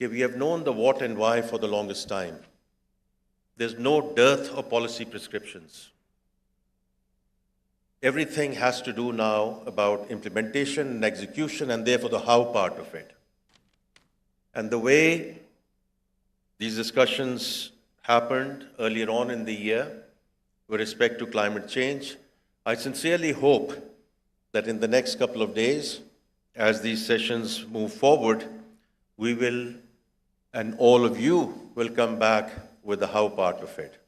that we have known the what and why for the longest time. There's no dearth of policy prescriptions. Everything has to do now about implementation and execution, and therefore the how part of it. And the way these discussions happened earlier on in the year with respect to climate change, I sincerely hope that in the next couple of days, as these sessions move forward, we will, and all of you will come back with the how part of it.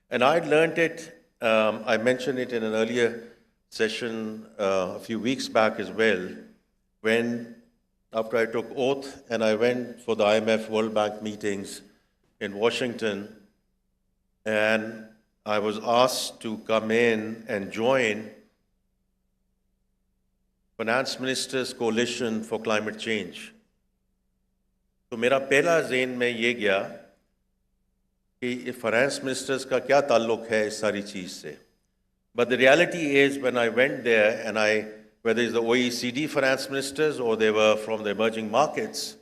And I'd learned it, I mentioned it in an earlier session a few weeks back as well, when after I took oath and I went for the IMF World Bank meetings in Washington, and I was asked to come in and join Finance Ministers Coalition for Climate Change. तो मेरा पहला ज़हन में ये गया कि finance ministers का क्या ताल्लुक है इस सारी चीज़ से. But the reality is, when I went there, and whether it's the OECD finance ministers or they were from the emerging markets,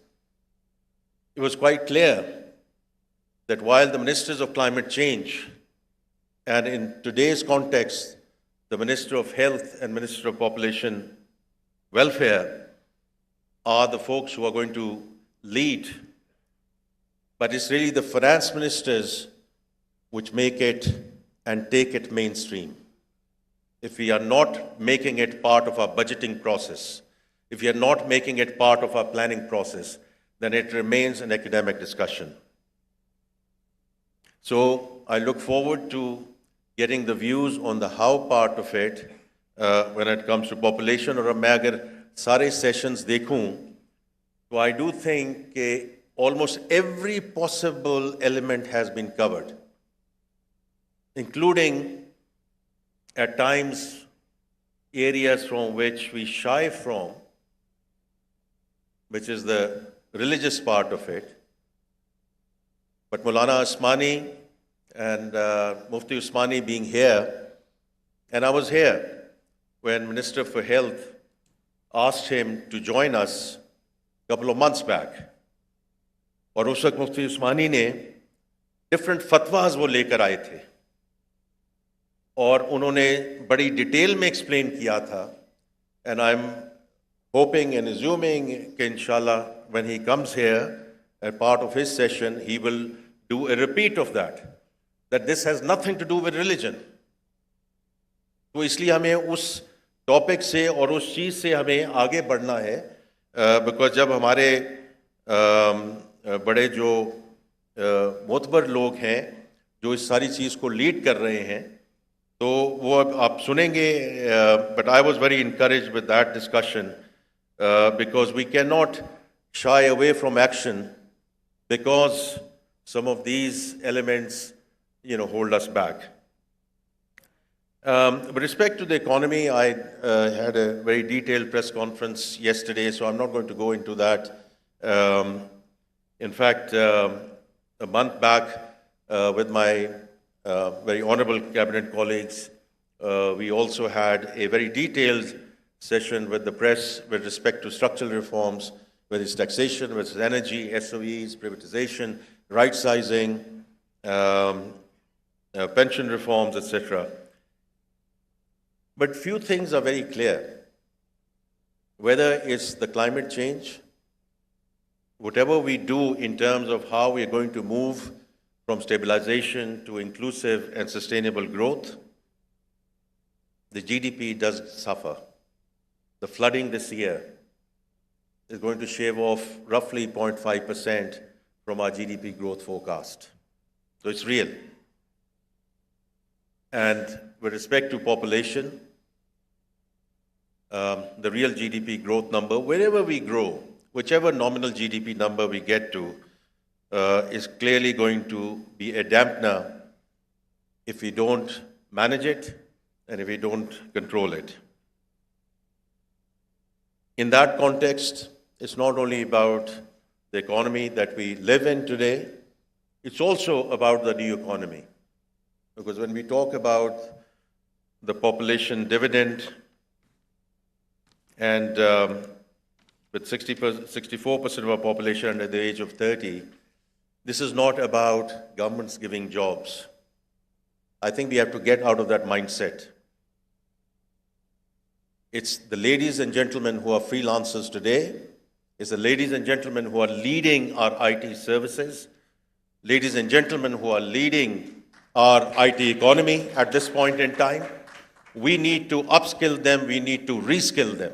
it was quite clear that while the ministers of climate change, and in today's context, the Minister of Health and Minister of Population Welfare are the folks who are going to lead, but it's really the finance ministers which make it and take it mainstream. If we are not making it part of our budgeting process, if we are not making it part of our planning process, then it remains an academic discussion. So I look forward to getting the views on the how part of it when it comes to population. और मैं अगर सारे sessions देखूं, so I do think almost every possible element has been covered, including at times areas from which we shy from, which is the religious part of it. But Maulana Usmani and Mufti Usmani being here, and I was here when Minister for Health asked him to join us a couple of months back. और उस वक्त मुफ्ती उस्मानी ने different fatwas वो लेकर आए थे और उन्होंने बड़ी डिटेल में एक्सप्लेन किया था. And I'm hoping and assuming that inshallah when he comes here as part of his session, he will do a repeat of that this has nothing to do with religion. तो इसलिए हमें उस topic से और उस चीज़ से हमें आगे बढ़ना है, बिकॉज जब हमारे बड़े जो मोतबर लोग हैं जो इस सारी चीज़ को लीड कर रहे हैं, तो वो अब आप सुनेंगे. But I was very encouraged with that discussion because we can not shy away from action because some of these elements, hold us back. With respect to the economy, I had a very detailed press conference yesterday, so I'm not going to go into that. In fact, a month back, with my very honorable cabinet colleagues, we also had a very detailed session with the press with respect to structural reforms, whether it's taxation, whether it's energy, SOEs, privatization, right-sizing, pension reforms, etc. But few things are very clear. Whether it's the climate change, whatever we do in terms of how we are going to move from stabilization to inclusive and sustainable growth, the GDP does suffer. The flooding this year is going to shave off roughly 0.5% from our GDP growth forecast. So it's real. And with respect to population, the real GDP growth number, wherever we grow, whichever nominal GDP number we get to, is clearly going to be a dampener if we don't manage it and if we don't control it. In that context, it's not only about the economy that we live in today, it's also about the new economy. Because when we talk about the population dividend and with 64% of our population under the age of 30, this is not about governments giving jobs. I think we have to get out of that mindset. It's the ladies and gentlemen who are freelancers today. It's the ladies and gentlemen who are leading our IT services. Ladies and gentlemen who are leading our IT economy at this point in time. We need to upskill them. We need to reskill them.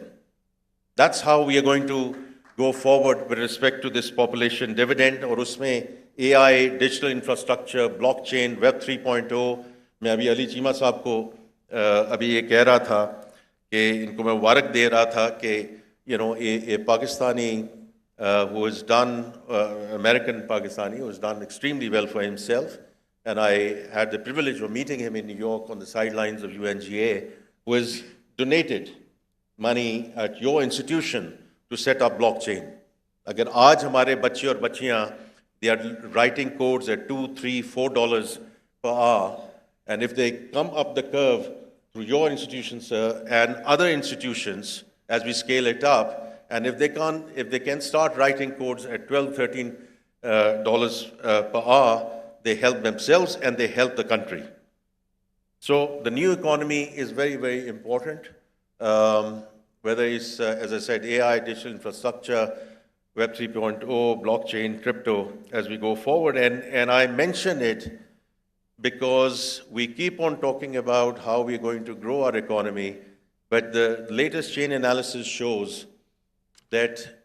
That's how we are going to go forward with respect to this population dividend. और उसमें AI, digital infrastructure, blockchain, Web 3.0. मैं अभी अली चीमा साहब को अभी ये कह रहा था कि इनको मैं मुबारक दे रहा था कि a Pakistani who has done, American Pakistani, who has done extremely well for himself. And I had the privilege of meeting him in New York on the sidelines of UNGA, who has donated money at your institution to set up blockchain. Agar aaj hamare bachche aur bachchiyan, they are writing codes at $2, $3, $4 per hour. And if they come up the curve through your institution, sir, and other institutions, as we scale it up, and if they can start writing codes at $12, $13 per hour, they help themselves and they help the country. So the new economy is very, very important. Whether it's, as I said, AI, digital infrastructure, Web 3.0, blockchain, crypto, as we go forward. And I mention it because we keep on talking about how we're going to grow our economy, but the latest chain analysis shows that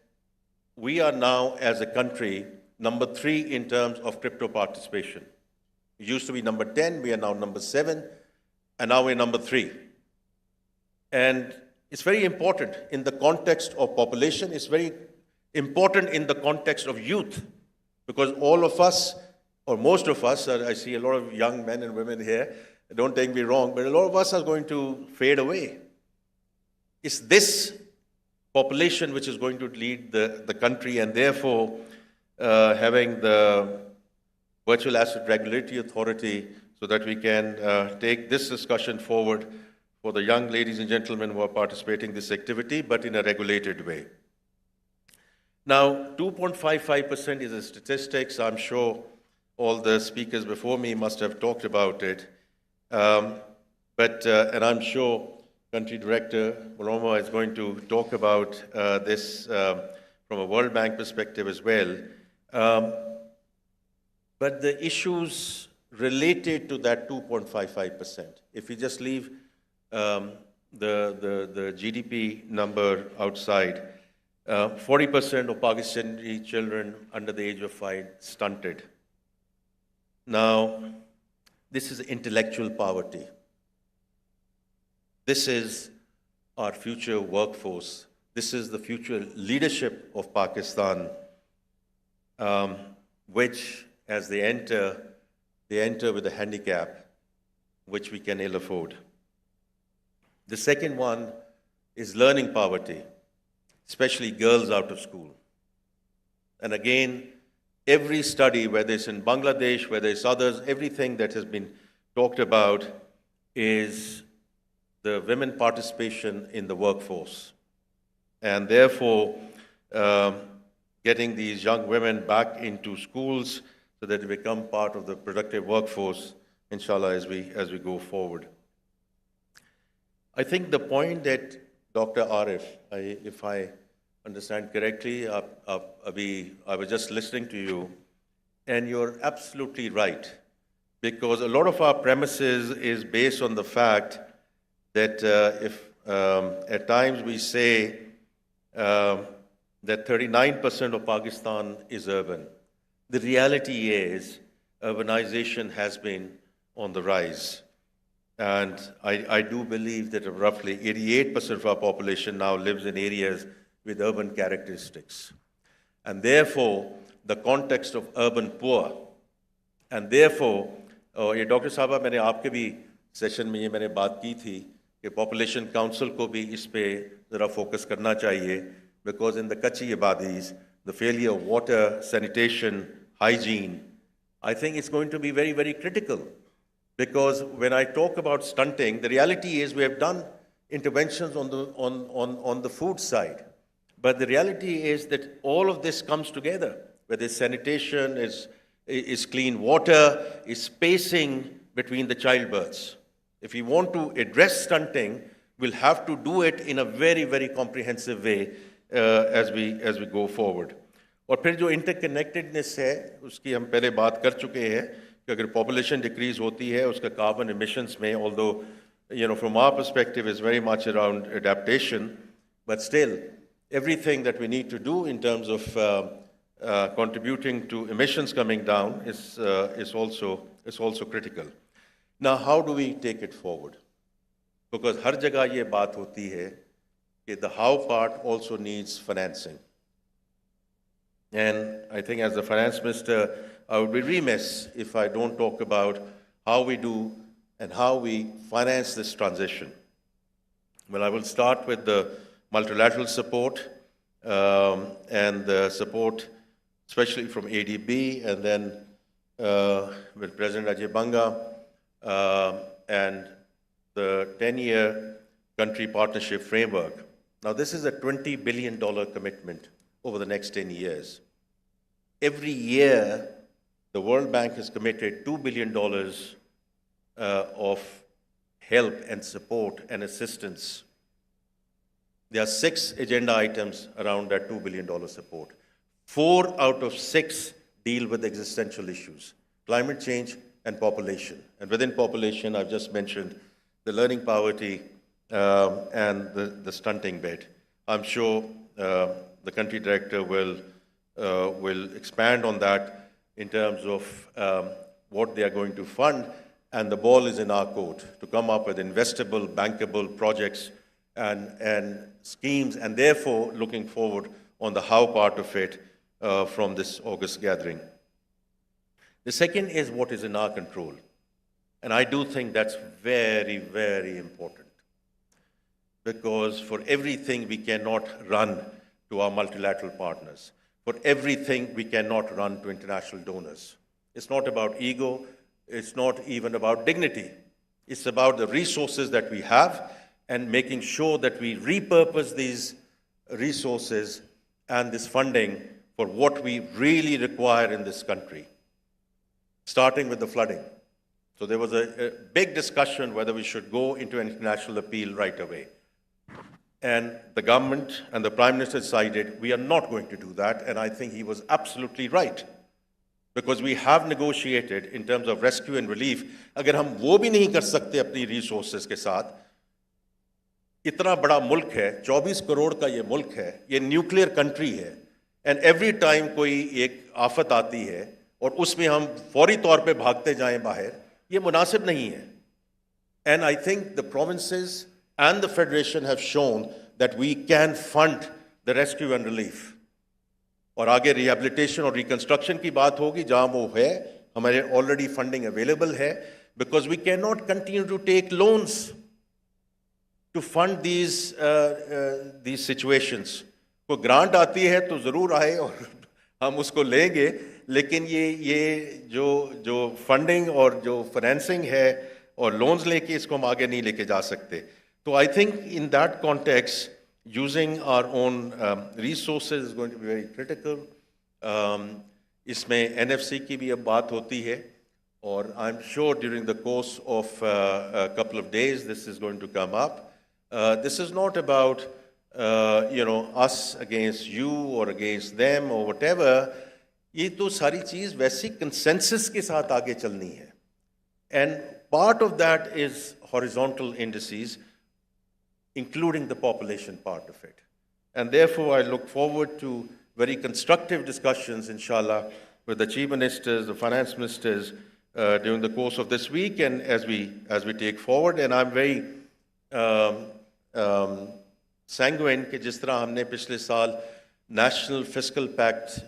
we are now, as a country, number 3 in terms of crypto participation. We used to be number 10, we are now number 7, and now we're number 3. And it's very important in the context of population, it's very important in the context of youth, because all of us, or most of us, I see a lot of young men and women here, don't take me wrong, but a lot of us are going to fade away. It's this population which is going to lead the country, and therefore having the Virtual Asset Regulatory Authority so that we can take this discussion forward for the young ladies and gentlemen who are participating in this activity, but in a regulated way. Now, 2.55% is a statistics. I'm sure all the speakers before me must have talked about it. And I'm sure Country Director Bolormaa is going to talk about this from a World Bank perspective as well. But the issues related to that 2.55%, if we just leave the GDP number outside, 40% of Pakistani children under the age of 5 stunted. Now, this is intellectual poverty. This is our future workforce. This is the future leadership of Pakistan, which, as they enter with a handicap, which we can ill afford. The second one is learning poverty, especially girls out of school. And again, every study, whether it's in Bangladesh, whether it's others, everything that has been talked about is the women participation in the workforce. And therefore, getting these young women back into schools so that they become part of the productive workforce, inshallah, as we go forward. I think the point that Dr. Arif, if I understand correctly, I was just listening to you, and you're absolutely right, because a lot of our premises is based on the fact that if at times we say that 39% of Pakistan is urban, the reality is urbanization has been on the rise. And I do believe that roughly 88% of our population now lives in areas with urban characteristics. And therefore, the context of urban poor, and therefore, ये doctor साहबा मैंने आपके भी session में ये मैंने बात की थी कि पॉपुलेशन काउंसिल को भी इस पे ज़रा फोकस करना चाहिए, because in the Kachi Abadis, the failure of water, sanitation, hygiene, I think it's going to be very, very critical. Because when I talk about stunting, the reality is we have done interventions on the food side. But the reality is that all of this comes together, whether it's sanitation, is clean water, is spacing between the childbirths. If we want to address stunting, we'll have to do it in a very, very comprehensive way as we go forward. और फिर जो interconnectedness है उसकी हम पहले बात कर चुके हैं कि अगर पॉपुलेशन डिक्रीज होती है उसका कार्बन एमिशंस में although from our perspective is very much around adaptation, but still everything that we need to do in terms of contributing to emissions coming down is also critical. Now, how do we take it forward? Because हर जगह ये बात होती है कि the how part also needs financing. And I think as the finance minister, I would be remiss if I don't talk about how we do and how we finance this transition. Well, I will start with the multilateral support and the support especially from ADB, and then with President Ajay Banga and the 10-year country partnership framework. Now, this is a $20 billion commitment over the next 10 years. Every year, the World Bank has committed $2 billion of help and support and assistance. There are 6 agenda items around that $2 billion support. 4 out of 6 deal with existential issues: climate change and population. And within population, I've just mentioned the learning poverty and the stunting bit. I'm sure the country director will expand on that in terms of what they are going to fund, and the ball is in our court to come up with investable, bankable projects and schemes, and therefore looking forward on the how part of it from this August gathering. The second is what is in our control, and I do think that's very, very important, because for everything we cannot run to our multilateral partners. For everything we cannot run to international donors. It's not about ego, it's not even about dignity. It's about the resources that we have and making sure that we repurpose these resources and this funding for what we really require in this country, starting with the flooding. So there was a big discussion whether we should go into an international appeal right away. And the government and the Prime Minister decided we are not going to do that, and I think he was absolutely right. Because we have negotiated in terms of rescue and relief. अगर हम वो भी नहीं कर सकते अपनी resources के साथ, इतना बड़ा मुल्क है, 24 करोड़ का ये मुल्क है, ये न्यूक्लियर कंट्री है, and every time कोई एक आफत आती है और उसमें हम फौरी तौर पे भागते जाएं बाहर, ये मुनासिब नहीं है. And I think the provinces and the Federation have shown that we can fund the rescue and relief. और आगे rehabilitation और reconstruction की बात होगी, जहाँ वो है, हमारे already funding available है, because we cannot continue to take loans to fund these situations. कोई grant आती है तो ज़रूर आए और हम उसको लेंगे, लेकिन ये जो funding और जो financing है और loans लेके इसको हम आगे नहीं लेके जा सकते. So I think in that context, using our own resources is going to be very critical. इसमें NFC की भी अब बात होती है, और I'm sure during the course of a couple of days this is going to come up. This is not about us against you or against them or whatever. ये तो सारी चीज़ वैसी consensus के साथ आगे चलनी है. And part of that is horizontal indices, including the population part of it. And therefore, I look forward to very constructive discussions, inshallah, with the chief ministers, the finance ministers, during the course of this week and as we take forward. And I'm very sanguine कि जिस तरह हमने पिछले साल National Fiscal Pact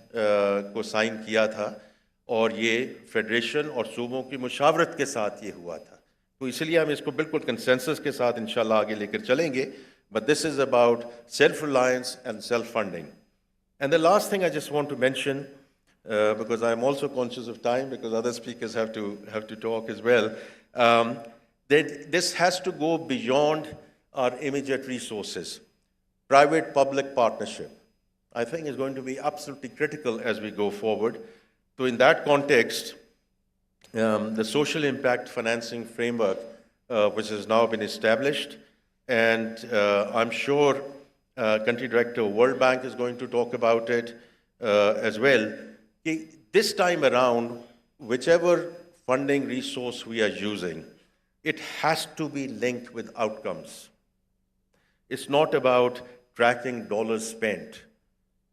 को sign किया था, और ये फेडरेशन और सूबों की मुशावरत के साथ ये हुआ था. तो इसलिए हम इसको बिल्कुल कंसेंसस के साथ इंशाल्लाह आगे लेकर चलेंगे. But this is about self-reliance and self-funding. And the last thing I just want to mention, because I'm also conscious of time, because other speakers have to talk as well, that this has to go beyond our immediate resources. Private-public partnership. I think is going to be absolutely critical as we go forward. So in that context, the social impact financing framework, which has now been established, and I'm sure Country Director of World Bank is going to talk about it as well. This time around, whichever funding resource we are using, it has to be linked with outcomes. It's not about tracking dollars spent,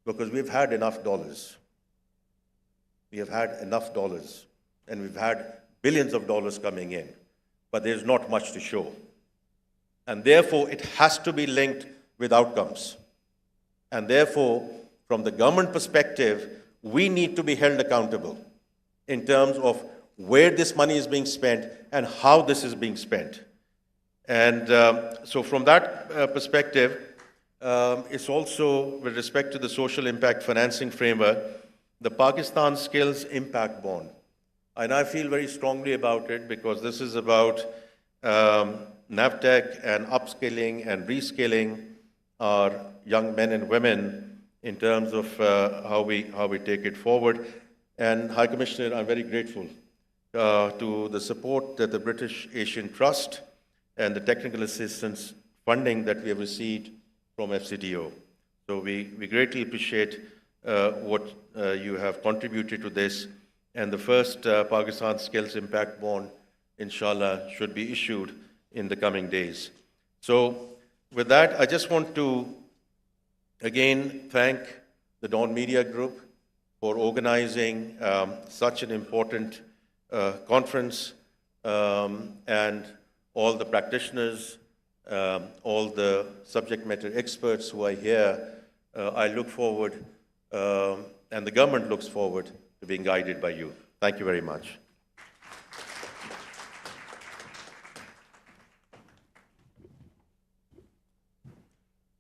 because we've had enough dollars. We have had enough dollars, and we've had billions of dollars coming in, but there's not much to show. And therefore, it has to be linked with outcomes. And therefore, from the government perspective, we need to be held accountable in terms of where this money is being spent and how this is being spent. And so from that perspective, it's also with respect to the social impact financing framework, the Pakistan Skills Impact Bond. And I feel very strongly about it because this is about NAVTEC and upskilling and reskilling our young men and women in terms of how we take it forward. And High Commissioner, I'm very grateful to the support that the British Asian Trust and the technical assistance funding that we have received from FCDO. So we greatly appreciate what you have contributed to this. And the first Pakistan Skills Impact Bond, inshallah, should be issued in the coming days. So with that, I just want to again thank the Dawn Media Group for organizing such an important conference, and all the practitioners, all the subject matter experts who are here. I look forward, and the government looks forward to being guided by you. Thank you very much.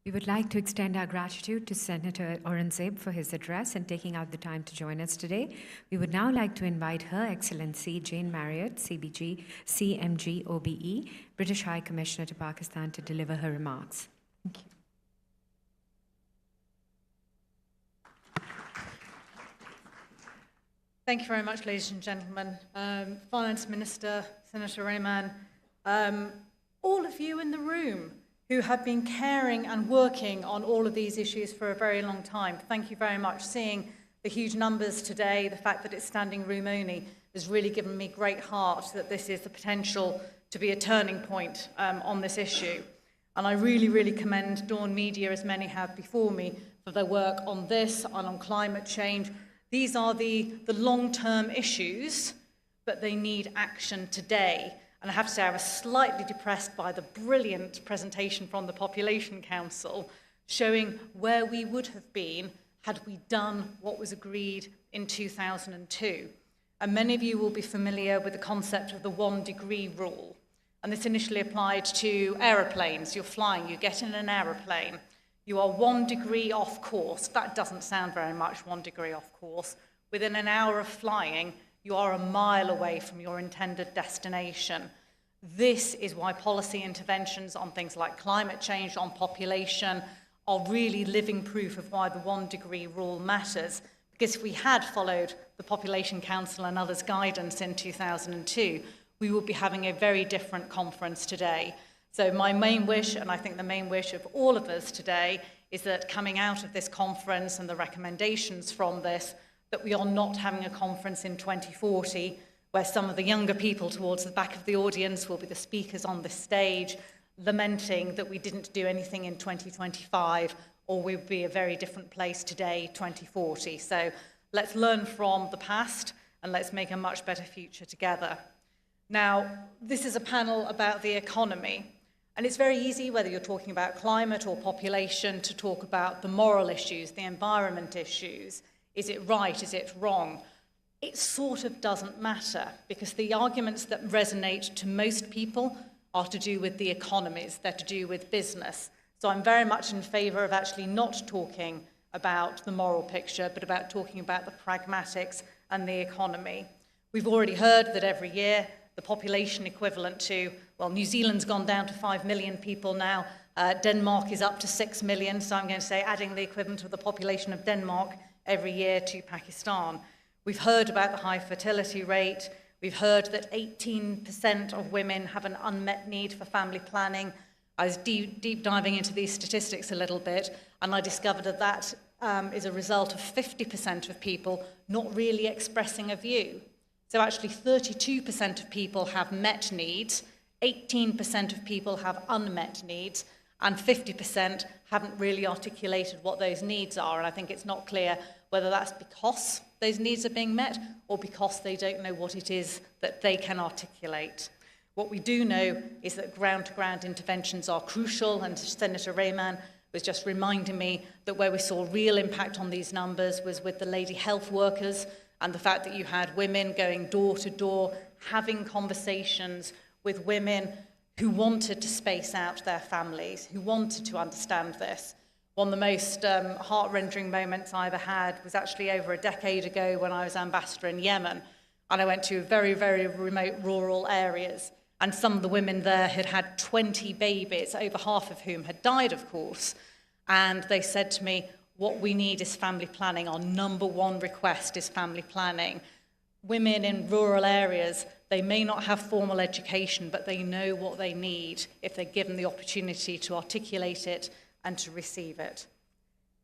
We would like to extend our gratitude to Senator Aurangzeb for his address and taking out the time to join us today. We would now like to invite Her Excellency Jane Marriott, CBG, CMG, OBE, British High Commissioner to Pakistan, to deliver her remarks. Thank you. Thank you very much, ladies and gentlemen. Finance Minister, Senator Rahman, all of you in the room who have been caring and working on all of these issues for a very long time. Thank you very much. Seeing the huge numbers today, the fact that it's standing room only, has really given me great heart that this is the potential to be a turning point on this issue. And I really, really commend Dawn Media, as many have before me, for their work on this and on climate change. These are the long-term issues, but they need action today. And I have to say I was slightly depressed by the brilliant presentation from the Population Council showing where we would have been had we done what was agreed in 2002. And many of you will be familiar with the concept of the 1 degree rule. And this initially applied to aeroplanes. You're flying, you get in an aeroplane, you are 1 degree off course. That doesn't sound very much, 1 degree off course. Within an hour of flying, you are a mile away from your intended destination. This is why policy interventions on things like climate change, on population, are really living proof of why the 1 degree rule matters. Because if we had followed the Population Council and others' guidance in 2002, we would be having a very different conference today. So my main wish, and I think the main wish of all of us today, is that coming out of this conference and the recommendations from this, that we are not having a conference in 2040 where some of the younger people towards the back of the audience will be the speakers on this stage lamenting that we didn't do anything in 2025, or we'll be a very different place today, 2040. So let's learn from the past and let's make a much better future together. Now, this is a panel about the economy. And it's very easy, whether you're talking about climate or population, to talk about the moral issues, the environment issues. Is it right? Is it wrong? It sort of doesn't matter, because the arguments that resonate to most people are to do with the economies, they're to do with business. So I'm very much in favour of actually not talking about the moral picture, but about talking about the pragmatics and the economy. We've already heard that every year the population equivalent to, well, New Zealand's gone down to 5 million people now, Denmark is up to 6 million, so I'm going to say adding the equivalent of the population of Denmark every year to Pakistan. We've heard about the high fertility rate. We've heard that 18% of women have an unmet need for family planning. I was deep diving into these statistics a little bit, and I discovered that that is a result of 50% of people not really expressing a view. So actually 32% of people have met needs, 18% of people have unmet needs, and 50% haven't really articulated what those needs are. And I think it's not clear whether that's because those needs are being met or because they don't know what it is that they can articulate. What we do know is that ground-to-ground interventions are crucial, and Senator Rehman was just reminding me that where we saw real impact on these numbers was with the lady health workers and the fact that you had women going door to door, having conversations with women who wanted to space out their families, who wanted to understand this. One of the most heart-rending moments I ever had was actually over a decade ago when I was ambassador in Yemen, and I went to very, very remote rural areas, and some of the women there had had 20 babies, over half of whom had died, of course, and they said to me, what we need is family planning. Our number one request is family planning. Women in rural areas, they may not have formal education, but they know what they need if they're given the opportunity to articulate it and to receive it.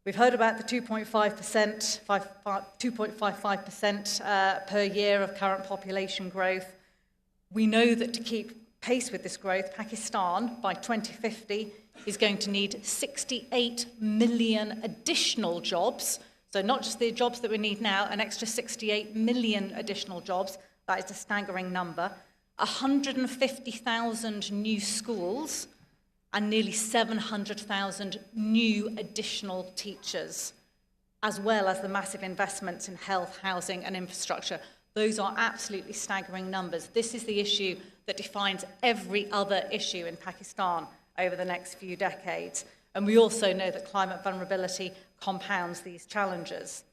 We've heard about the 2.55% per year of current population growth. We know that to keep pace with this growth, Pakistan, by 2050, is going to need 68 million additional jobs. So not just the jobs that we need now, an extra 68 million additional jobs. That is a staggering number. 150,000 new schools and nearly 700,000 new additional teachers, as well as the massive investments in health, housing, and infrastructure. Those are absolutely staggering numbers. This is the issue that defines every other issue in Pakistan over the next few decades. And we also know that climate vulnerability compounds these challenges.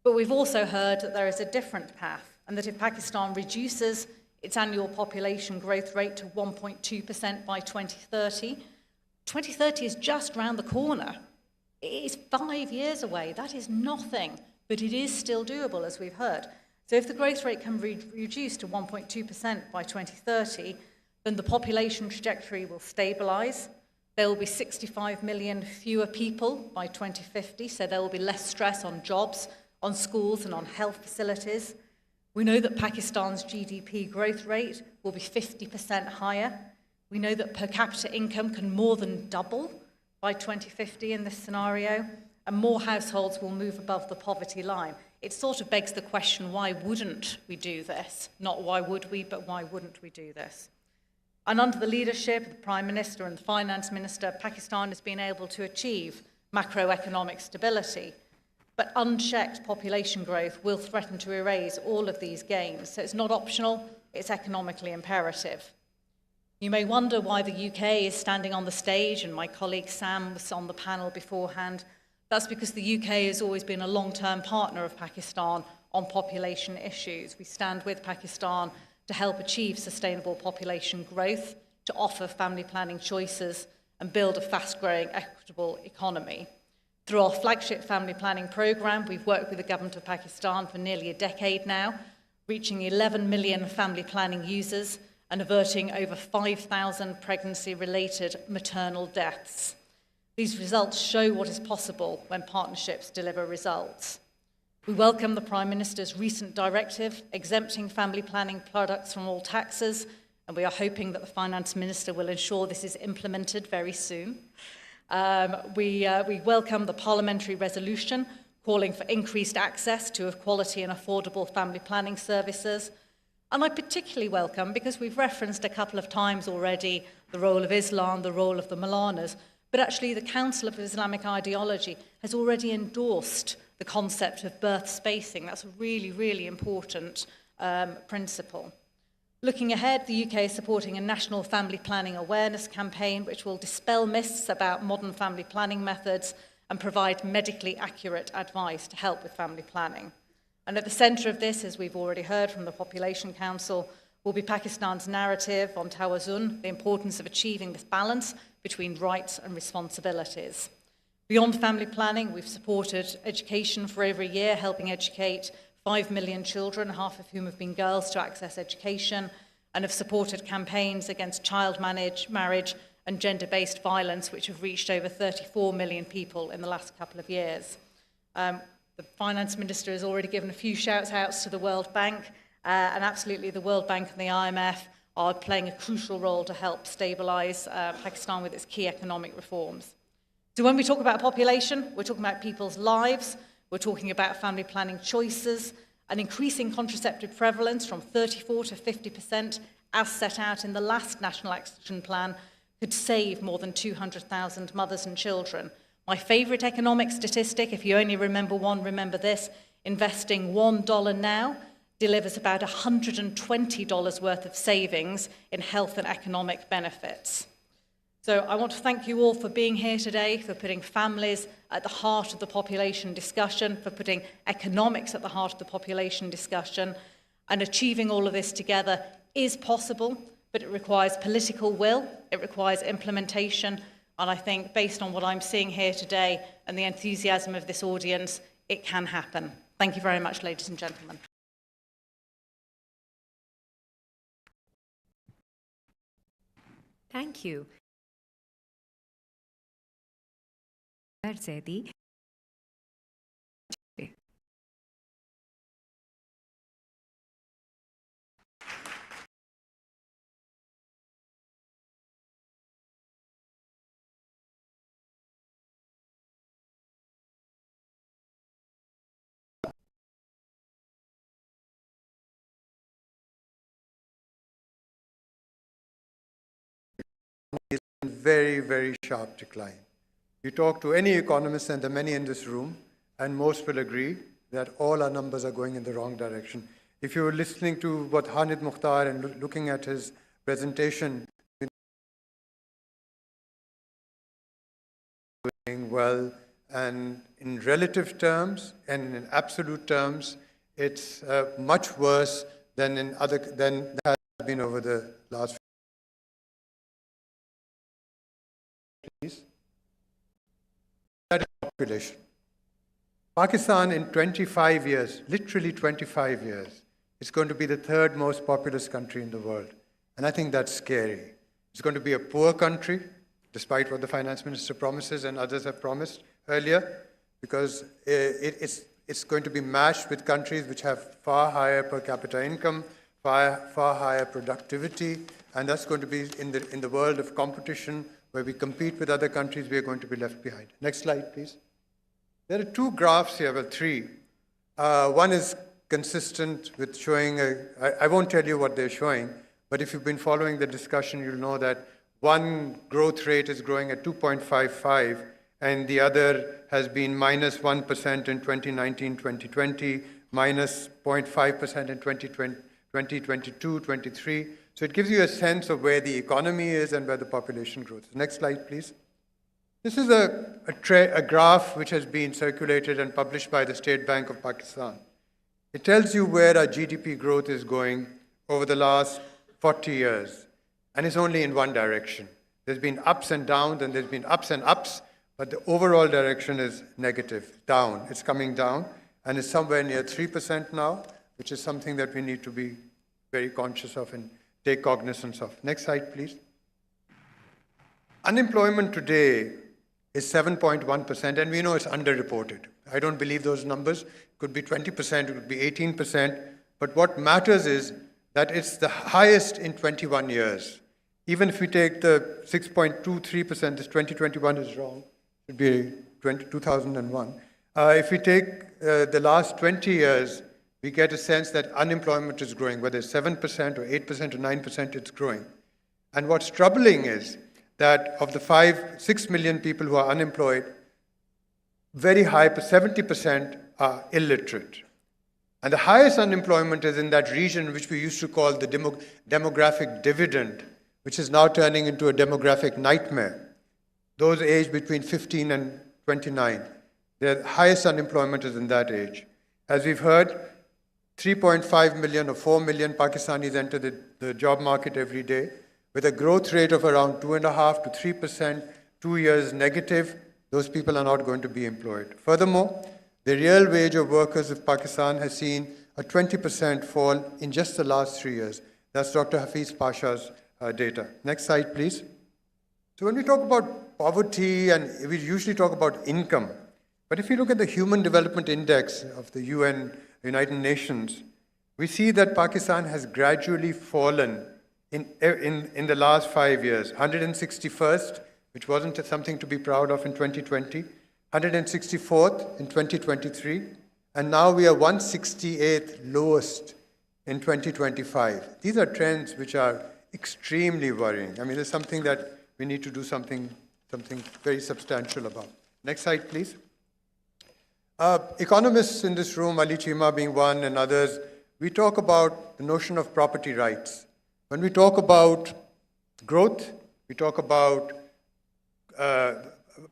But we've also heard that there is a different path, and that if Pakistan reduces its annual population growth rate to 1.2% by 2030, 2030 is just round the corner. It is 5 years away. That is nothing, but it is still doable, as we've heard. So if the growth rate can be reduced to 1.2% by 2030, then the population trajectory will stabilise. There will be 65 million fewer people by 2050, so there will be less stress on jobs, on schools, and on health facilities. We know that Pakistan's GDP growth rate will be 50% higher. We know that per capita income can more than double by 2050 in this scenario, and more households will move above the poverty line. It sort of begs the question, why wouldn't we do this? Not why would we, but why wouldn't we do this? And under the leadership of the Prime Minister and the Finance Minister, Pakistan has been able to achieve macroeconomic stability. But unchecked population growth will threaten to erase all of these gains. So it's not optional, it's economically imperative. You may wonder why the UK is standing on the stage, and my colleague Sam was on the panel beforehand. That's because the UK has always been a long-term partner of Pakistan on population issues. We stand with Pakistan to help achieve sustainable population growth, to offer family planning choices, and build a fast-growing, equitable economy. Through our flagship family planning programme, we've worked with the government of Pakistan for nearly a decade now, reaching 11 million family planning users and averting over 5,000 pregnancy-related maternal deaths. These results show what is possible when partnerships deliver results. We welcome the Prime Minister's recent directive exempting family planning products from all taxes, and we are hoping that the Finance Minister will ensure this is implemented very soon. We welcome the parliamentary resolution calling for increased access to quality and affordable family planning services. And I particularly welcome, because we've referenced a couple of times already the role of Islam, the role of the Maullanas, but actually the Council of Islamic Ideology has already endorsed the concept of birth spacing. That's a really, really important principle. Looking ahead, the UK is supporting a national family planning awareness campaign which will dispel myths about modern family planning methods and provide medically accurate advice to help with family planning. And at the centre of this, as we've already heard from the Population Council, will be Pakistan's narrative on Tawazun, the importance of achieving this balance between rights and responsibilities. Beyond family planning, we've supported education for over a year, helping educate 5 million children, half of whom have been girls, to access education, and have supported campaigns against child marriage and gender-based violence, which have reached over 34 million people in the last couple of years. The Finance Minister has already given a few shout-outs to the World Bank, and absolutely the World Bank and the IMF are playing a crucial role to help stabilise Pakistan with its key economic reforms. So when we talk about population, we're talking about people's lives, we're talking about family planning choices, an increasing contraceptive prevalence from 34 to 50%, as set out in the last National Action Plan, could save more than 200,000 mothers and children. My favourite economic statistic, if you only remember one, remember this: investing $1 now delivers about $120 worth of savings in health and economic benefits. So I want to thank you all for being here today, for putting families at the heart of the population discussion, for putting economics at the heart of the population discussion. And achieving all of this together is possible, but it requires political will, it requires implementation, and I think based on what I'm seeing here today and the enthusiasm of this audience, it can happen. Thank you very much, ladies and gentlemen. Thank you. Akbar Zaidi. Is in very, very sharp decline. You talk to any economist, and there are many in this room, and most will agree that all our numbers are going in the wrong direction. If you were listening to what Hanid Mukhtar and looking at his presentation, doing well, and in relative terms and in absolute terms, it's much worse than has been over the last. That is population. Pakistan in 25 years, literally 25 years, is going to be the third most populous country in the world. And I think that's scary. It's going to be a poor country, despite what the finance minister promises and others have promised earlier, because it's going to be matched with countries which have far higher per capita income, far higher productivity, and that's going to be in the world of competition where we compete with other countries, we are going to be left behind. Next slide, please. There are two graphs here, well, three. One is consistent with showing, I won't tell you what they're showing, but if you've been following the discussion, you'll know that one growth rate is growing at 2.55, and the other has been minus 1% in 2019-2020, minus 0.5% in 2022-23. So it gives you a sense of where the economy is and where the population growth is. Next slide, please. This is a graph which has been circulated and published by the State Bank of Pakistan. It tells you where our GDP growth is going over the last 40 years. And it's only in one direction. There's been ups and downs, and there's been ups and ups, but the overall direction is negative, down. It's coming down, and it's somewhere near 3% now, which is something that we need to be very conscious of and take cognizance of. Next slide, please. Unemployment today is 7.1%, and we know it's underreported. I don't believe those numbers. It could be 20%, it could be 18%, but what matters is that it's the highest in 21 years. Even if we take the 6.23%, this 2021 is wrong, it would be 2001. If we take the last 20 years, we get a sense that unemployment is growing, whether it's 7% or 8% or 9%, it's growing. And what's troubling is that of the 6 million people who are unemployed, very high, 70% are illiterate. And the highest unemployment is in that region which we used to call the demographic dividend, which is now turning into a demographic nightmare. Those aged between 15 and 29, the highest unemployment is in that age. As we've heard, 3.5 million or 4 million Pakistanis enter the job market every day, with a growth rate of around 2.5% to 3%, 2 years negative, those people are not going to be employed. Furthermore, the real wage of workers of Pakistan has seen a 20% fall in just the last 3 years. That's Dr. Hafiz Pasha's data. Next slide, please. So when we talk about poverty, and we usually talk about income, but if you look at the Human Development Index of the United Nations, we see that Pakistan has gradually fallen in the last 5 years. 161st, which wasn't something to be proud of in 2020, 164th in 2023, and now we are 168th lowest in 2025. These are trends which are extremely worrying. I mean, there's something that we need to do something very substantial about. Next slide, please. Economists in this room, Ali Cheema being one and others, we talk about the notion of property rights. When we talk about growth, we talk about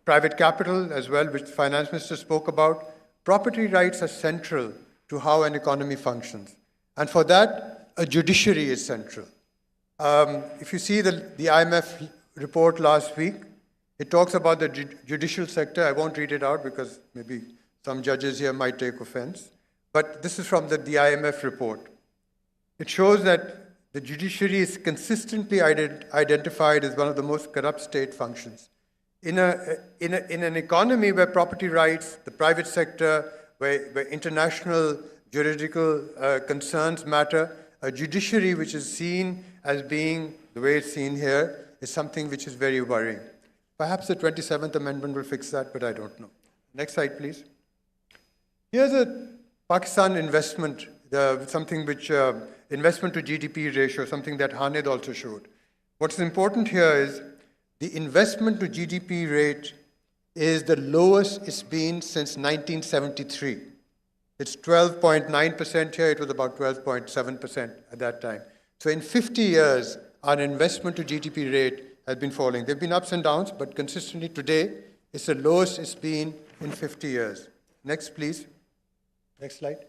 private capital as well, which the finance minister spoke about. Property rights are central to how an economy functions. And for that, a judiciary is central. If you see the IMF report last week, it talks about the judicial sector. I won't read it out because maybe some judges here might take offense. But this is from the IMF report. It shows that the judiciary is consistently identified as one of the most corrupt state functions. In an economy where property rights, the private sector, where international juridical concerns matter, a judiciary which is seen as being the way it's seen here is something which is very worrying. Perhaps the 27th Amendment will fix that, but I don't know. Next slide, please. Here's a Pakistan investment, something which investment to GDP ratio, something that Hanid also showed. What's important here is the investment to GDP rate is the lowest it's been since 1973. It's 12.9% here. It was about 12.7% at that time. So in 50 years, our investment to GDP rate has been falling. There have been ups and downs, but consistently today, it's the lowest it's been in 50 years. Next, please. Next slide.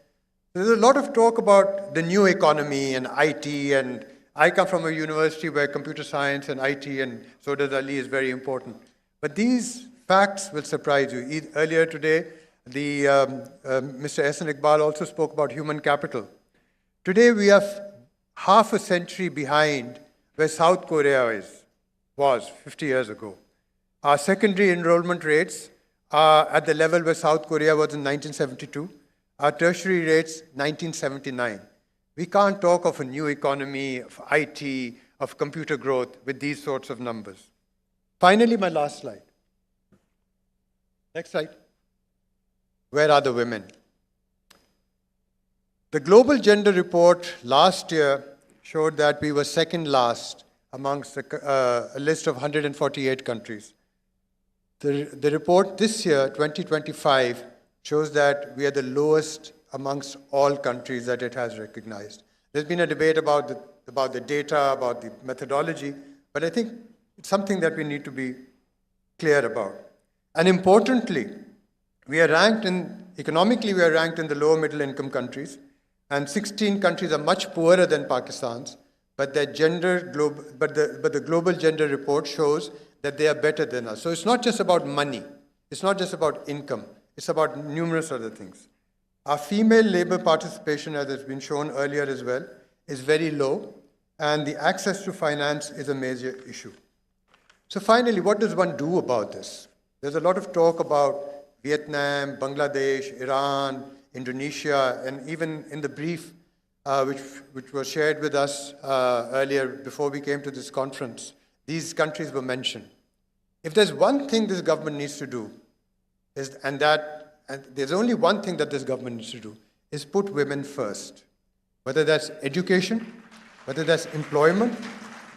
There's a lot of talk about the new economy and IT, and I come from a university where computer science and IT, and so does Ali, is very important. But these facts will surprise you. Earlier today, Mr. Ehsan Iqbal also spoke about human capital. Today, we are half a century behind where South Korea was 50 years ago. Our secondary enrollment rates are at the level where South Korea was in 1972. Our tertiary rates, 1979. We can't talk of a new economy, of IT, of computer growth with these sorts of numbers. Finally, my last slide. Next slide. Where are the women? The Global Gender Report last year showed that we were second last amongst a list of 148 countries. The report this year, 2025, shows that we are the lowest amongst all countries that it has recognized. There's been a debate about the data, about the methodology, but I think it's something that we need to be clear about. And importantly, economically we are ranked in the lower middle income countries, and 16 countries are much poorer than Pakistan's, but the Global Gender Report shows that they are better than us. So it's not just about money, it's not just about income, it's about numerous other things. Our female labor participation, as has been shown earlier as well, is very low, and the access to finance is a major issue. So finally, what does one do about this? There's a lot of talk about Vietnam, Bangladesh, Iran, Indonesia, and even in the brief which was shared with us earlier before we came to this conference, these countries were mentioned. If there's one thing this government needs to do, and there's only one thing that this government needs to do, is put women first. Whether that's education, whether that's employment,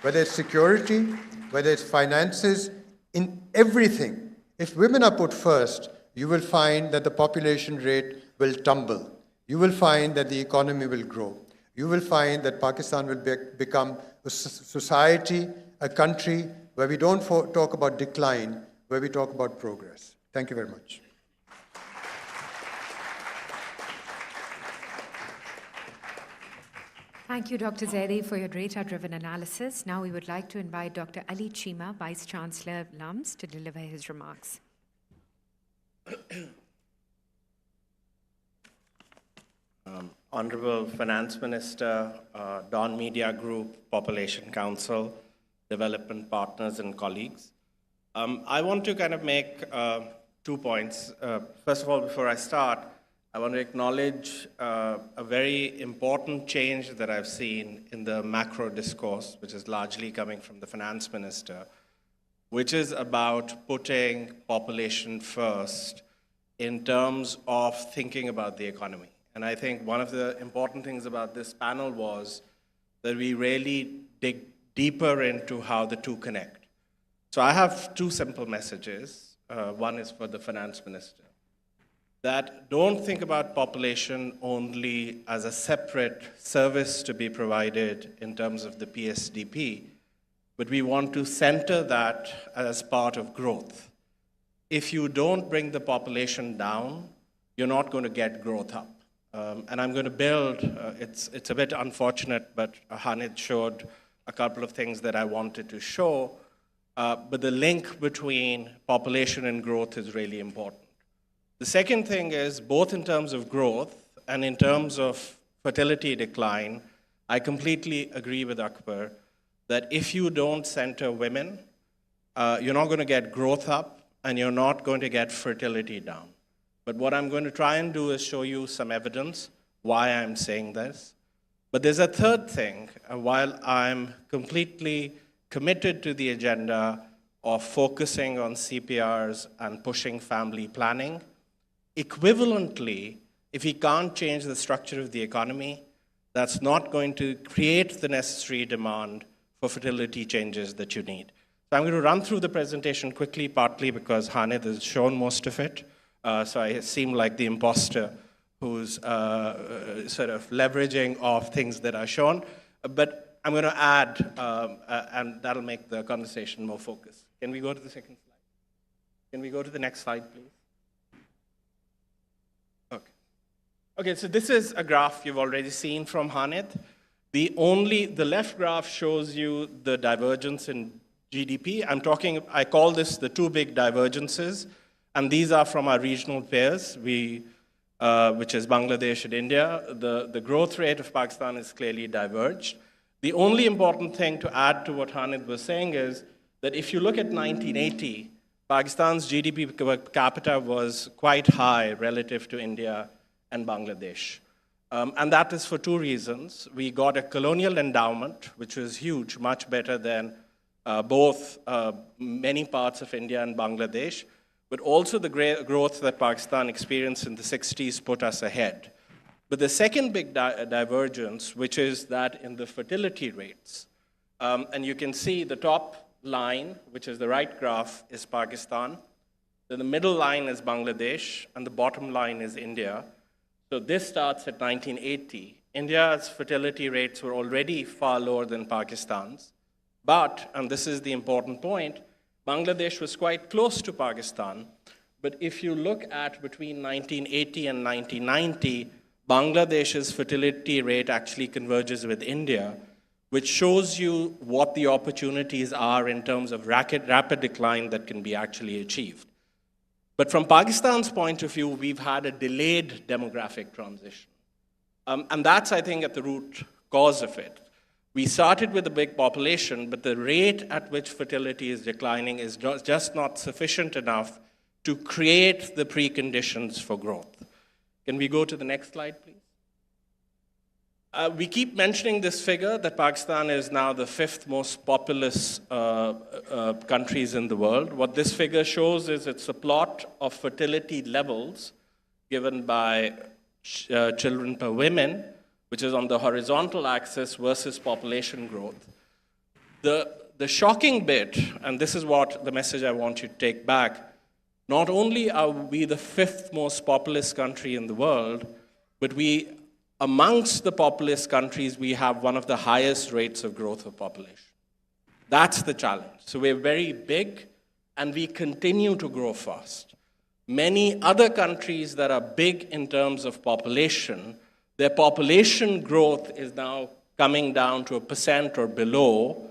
whether it's security, whether it's finances, in everything. If women are put first, you will find that the population rate will tumble. You will find that the economy will grow. You will find that Pakistan will become a society, a country where we don't talk about decline, where we talk about progress. Thank you very much. Thank you, Dr. Zaidi, for your data-driven analysis. Now we would like to invite Dr. Ali Cheema, Vice Chancellor of LUMS, to deliver his remarks. Honorable Finance Minister, Dawn Media Group, Population Council, development partners and colleagues. I want to kind of make 2 points. First of all, before I start, I want to acknowledge a very important change that I've seen in the macro discourse, which is largely coming from the Finance Minister, which is about putting population first in terms of thinking about the economy. And I think one of the important things about this panel was that we really dig deeper into how the two connect. So I have 2 simple messages. One is for the Finance Minister, that don't think about population only as a separate service to be provided in terms of the PSDP, but we want to center that as part of growth. If you don't bring the population down, you're not going to get growth up. And I'm going to build, it's a bit unfortunate, but Hanid showed a couple of things that I wanted to show, but the link between population and growth is really important. The second thing is, both in terms of growth and in terms of fertility decline, I completely agree with Akbar that if you don't center women, you're not going to get growth up and you're not going to get fertility down. But what I'm going to try and do is show you some evidence why I'm saying this. But there's a third thing. While I'm completely committed to the agenda of focusing on CPRs and pushing family planning, equivalently, if we can't change the structure of the economy, that's not going to create the necessary demand for fertility changes that you need. So I'm going to run through the presentation quickly, partly because Hanid has shown most of it. So I seem like the imposter who's sort of leveraging off things that are shown. But I'm going to add, and that'll make the conversation more focused. Can we go to the second slide? Can we go to the next slide, please? Okay. Okay, so this is a graph you've already seen from Hanid. The left graph shows you the divergence in GDP. I call this the 2 big divergences. And these are from our regional peers, which is Bangladesh and India. The growth rate of Pakistan is clearly diverged. The only important thing to add to what Hanid was saying is that if you look at 1980, Pakistan's GDP per capita was quite high relative to India and Bangladesh. And that is for 2 reasons. We got a colonial endowment, which was huge, much better than both many parts of India and Bangladesh. But also the growth that Pakistan experienced in the 60s put us ahead. But the second big divergence, which is that in the fertility rates, and you can see the top line, which is the right graph, is Pakistan. Then the middle line is Bangladesh, and the bottom line is India. So this starts at 1980. India's fertility rates were already far lower than Pakistan's. But, and this is the important point, Bangladesh was quite close to Pakistan, but if you look at between 1980 and 1990, Bangladesh's fertility rate actually converges with India, which shows you what the opportunities are in terms of rapid decline that can be actually achieved. But from Pakistan's point of view, we've had a delayed demographic transition. And that's, I think, at the root cause of it. We started with a big population, but the rate at which fertility is declining is just not sufficient enough to create the preconditions for growth. Can we go to the next slide, please? We keep mentioning this figure that Pakistan is now the 5th most populous countries in the world. What this figure shows is it's a plot of fertility levels given by children per women, which is on the horizontal axis, versus population growth. The shocking bit, and this is what the message I want you to take back, not only are we the 5th most populous country in the world, but amongst the populous countries, we have one of the highest rates of growth of population. That's the challenge. So we're very big, and we continue to grow fast. Many other countries that are big in terms of population, their population growth is now coming down to 1% or below,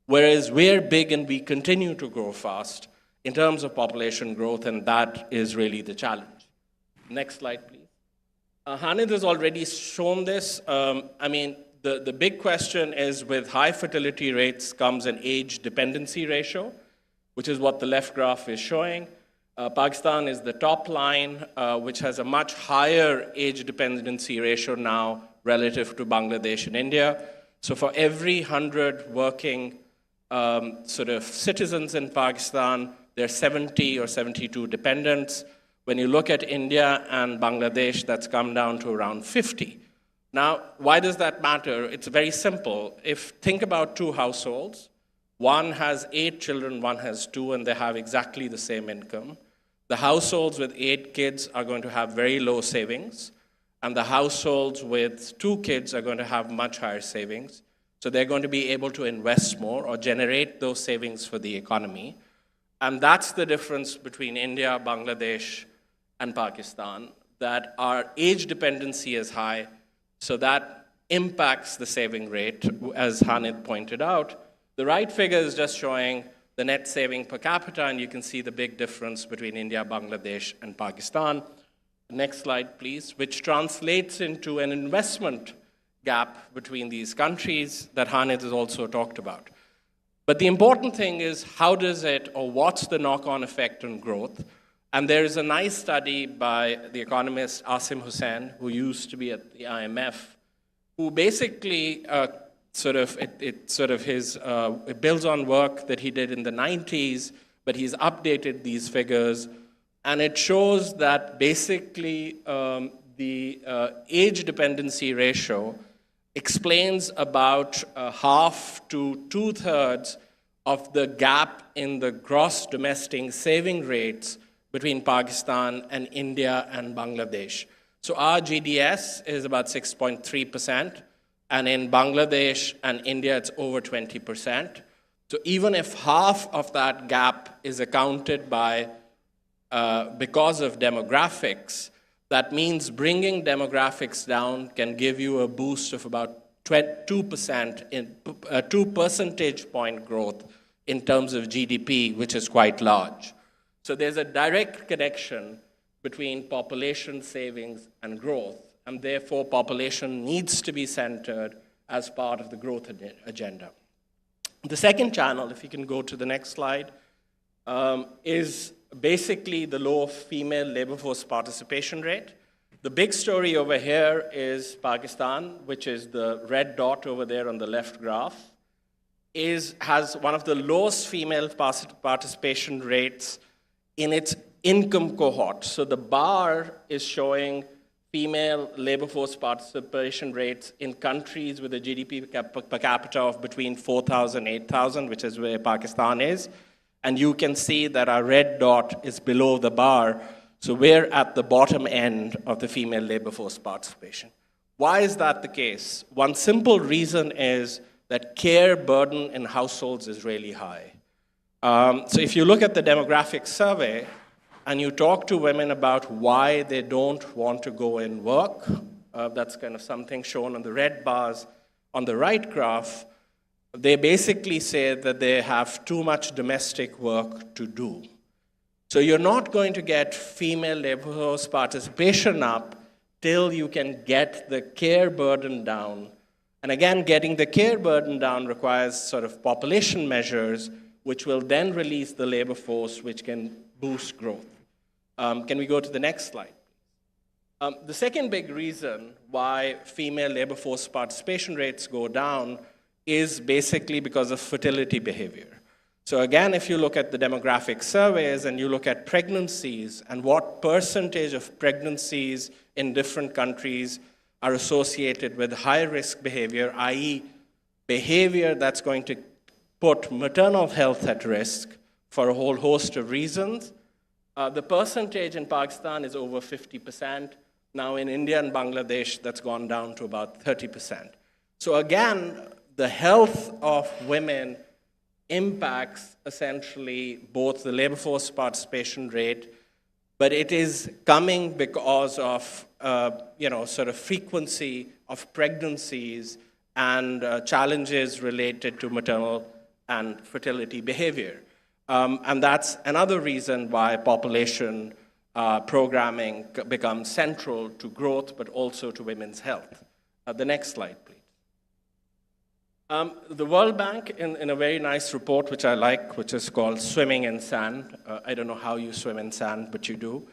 whereas we're big and we continue to grow fast in terms of population growth, and that is really the challenge. Next slide, please. Hanid has already shown this. The big question is, with high fertility rates comes an age dependency ratio, which is what the left graph is showing. Pakistan is the top line, which has a much higher age dependency ratio now relative to Bangladesh and India. So for every 100 working citizens in Pakistan, there are 70 or 72 dependents. When you look at India and Bangladesh, that's come down to around 50. Now, why does that matter? It's very simple. Think about two households. One has 8 children, one has 2, and they have exactly the same income. The households with 8 kids are going to have very low savings, and the households with 2 kids are going to have much higher savings. So they're going to be able to invest more or generate those savings for the economy. And that's the difference between India, Bangladesh, and Pakistan, that our age dependency is high, so that impacts the saving rate, as Hanid pointed out. The right figure is just showing the net saving per capita, and you can see the big difference between India, Bangladesh, and Pakistan. Next slide, please, which translates into an investment gap between these countries that Hanid has also talked about. But the important thing is, how does it, or what's the knock-on effect on growth? And there is a nice study by the economist Asim Hussain, who used to be at the IMF, who basically it builds on work that he did in the 90s, but he's updated these figures, and it shows that basically the age dependency ratio explains about half to 2/3 of the gap in the gross domestic saving rates between Pakistan and India and Bangladesh. So our GDS is about 6.3%, and in Bangladesh and India, it's over 20%. So even if half of that gap is accounted by because of demographics, that means bringing demographics down can give you a boost of about 2%, 2 percentage point growth in terms of GDP, which is quite large. So there's a direct connection between population savings and growth, and therefore population needs to be centered as part of the growth agenda. The second channel, if you can go to the next slide, is basically the low female labor force participation rate. The big story over here is Pakistan, which is the red dot over there on the left graph, has one of the lowest female participation rates in its income cohort. So the bar is showing female labor force participation rates in countries with a GDP per capita of between 4,000 and 8,000, which is where Pakistan is. And you can see that our red dot is below the bar, so we're at the bottom end of the female labor force participation. Why is that the case? One simple reason is that care burden in households is really high. So if you look at the demographic survey and you talk to women about why they don't want to go and work, that's kind of something shown on the red bars on the right graph, they basically say that they have too much domestic work to do. So you're not going to get female labor force participation up till you can get the care burden down. And again, getting the care burden down requires sort of population measures, which will then release the labor force, which can boost growth. Can we go to the next slide? The second big reason why female labor force participation rates go down is basically because of fertility behavior. So again, if you look at the demographic surveys and you look at pregnancies and what percentage of pregnancies in different countries are associated with high-risk behavior, i.e. behavior that's going to put maternal health at risk for a whole host of reasons, the percentage in Pakistan is over 50%. Now in India and Bangladesh, that's gone down to about 30%. So again, the health of women impacts essentially both the labor force participation rate, but it is coming because of sort of frequency of pregnancies and challenges related to maternal and fertility behavior. And that's another reason why population programming becomes central to growth, but also to women's health. The next slide, please. The World Bank, in a very nice report, which I like, which is called Swimming in Sand, I don't know how you swim in sand, but you do,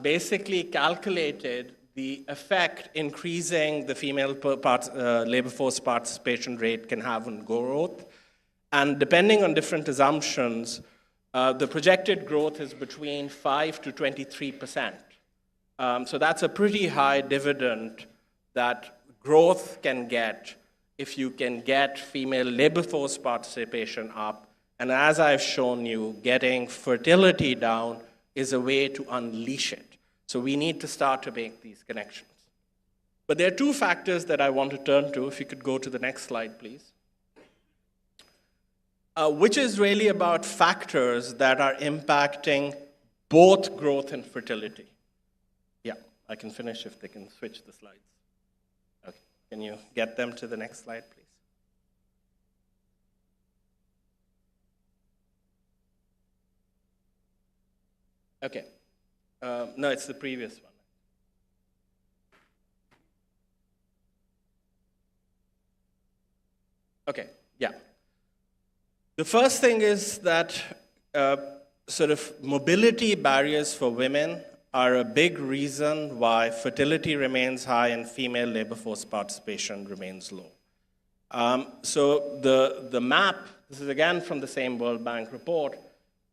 basically calculated the effect increasing the female labor force participation rate can have on growth. And depending on different assumptions, the projected growth is between 5 to 23%. So that's a pretty high dividend that growth can get if you can get female labor force participation up. And as I've shown you, getting fertility down is a way to unleash it. So we need to start to make these connections. But there are two factors that I want to turn to. If you could go to the next slide, please. Which is really about factors that are impacting both growth and fertility. Yeah, I can finish if they can switch the slides. Okay, can you get them to the next slide, please? Okay, no, it's the previous one. Okay, yeah. The first thing is that sort of mobility barriers for women are a big reason why fertility remains high and female labor force participation remains low. So the map, this is again from the same World Bank report,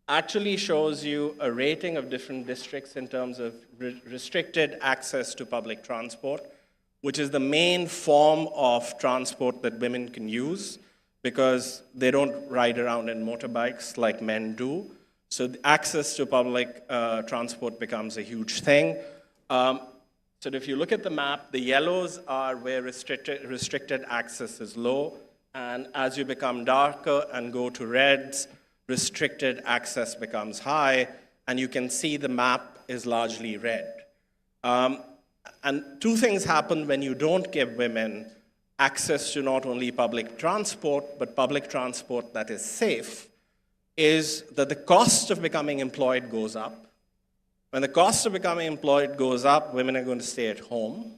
actually shows you a rating of different districts in terms of restricted access to public transport, which is the main form of transport that women can use, because they don't ride around in motorbikes like men do. So the access to public transport becomes a huge thing. So if you look at the map, the yellows are where restricted access is low, and as you become darker and go to reds, restricted access becomes high, and you can see the map is largely red. And two things happen when you don't give women access to not only public transport, but public transport that is safe, is that the cost of becoming employed goes up. When the cost of becoming employed goes up, women are going to stay at home.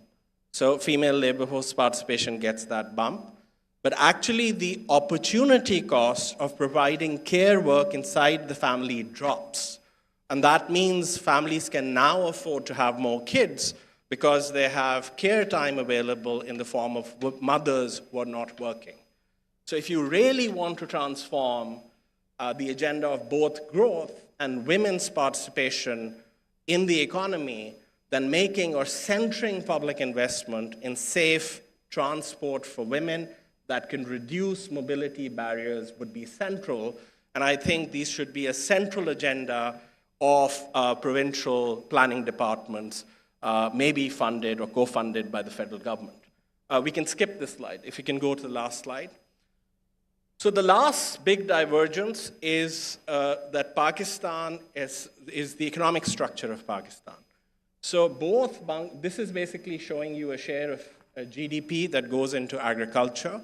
So female labor force participation gets that bump. But actually, the opportunity cost of providing care work inside the family drops. And that means families can now afford to have more kids because they have care time available in the form of mothers who are not working. So if you really want to transform the agenda of both growth and women's participation in the economy, then making or centering public investment in safe transport for women that can reduce mobility barriers would be central. And I think these should be a central agenda of provincial planning departments, maybe funded or co-funded by the federal government. We can skip this slide. If you can go to the last slide. So the last big divergence is that Pakistan is the economic structure of Pakistan. So this is basically showing you a share of GDP that goes into agriculture.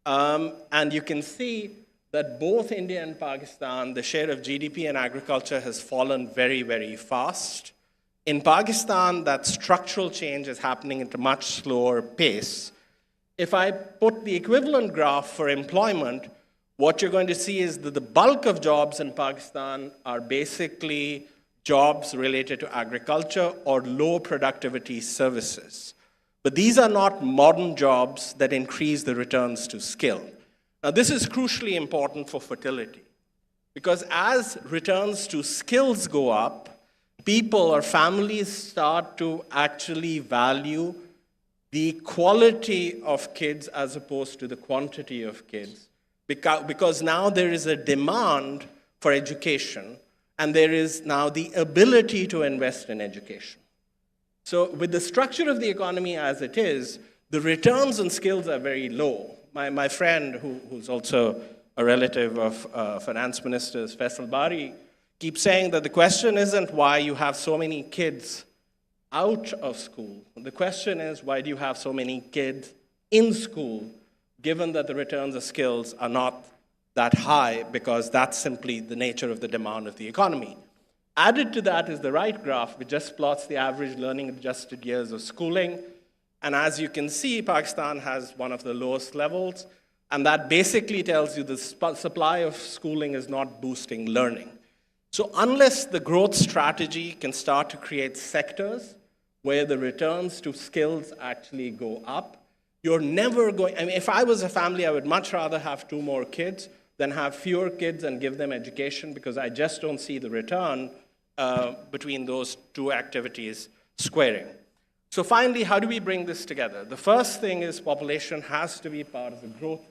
And you can see that both India and Pakistan, the share of GDP and agriculture has fallen very, very fast. In Pakistan, that structural change is happening at a much slower pace. If I put the equivalent graph for employment, what you're going to see is that the bulk of jobs in Pakistan are basically jobs related to agriculture or low productivity services. But these are not modern jobs that increase the returns to skill. Now, this is crucially important for fertility, because as returns to skills go up, people or families start to actually value the quality of kids as opposed to the quantity of kids, because now there is a demand for education, and there is now the ability to invest in education. So with the structure of the economy as it is, the returns on skills are very low. My friend, who's also a relative of Finance Minister Faisal Bari, keeps saying that the question isn't why you have so many kids out of school. The question is, why do you have so many kids in school, given that the returns of skills are not that high because that's simply the nature of the demand of the economy. Added to that is the right graph, which just plots the average learning-adjusted years of schooling. And as you can see, Pakistan has one of the lowest levels, and that basically tells you the supply of schooling is not boosting learning. So unless the growth strategy can start to create sectors where the returns to skills actually go up, you're never going, I mean, if I was a family, I would much rather have 2 more kids than have fewer kids and give them education, because I just don't see the return between those 2 activities squaring. So finally, how do we bring this together? The first thing is population has to be part of the growth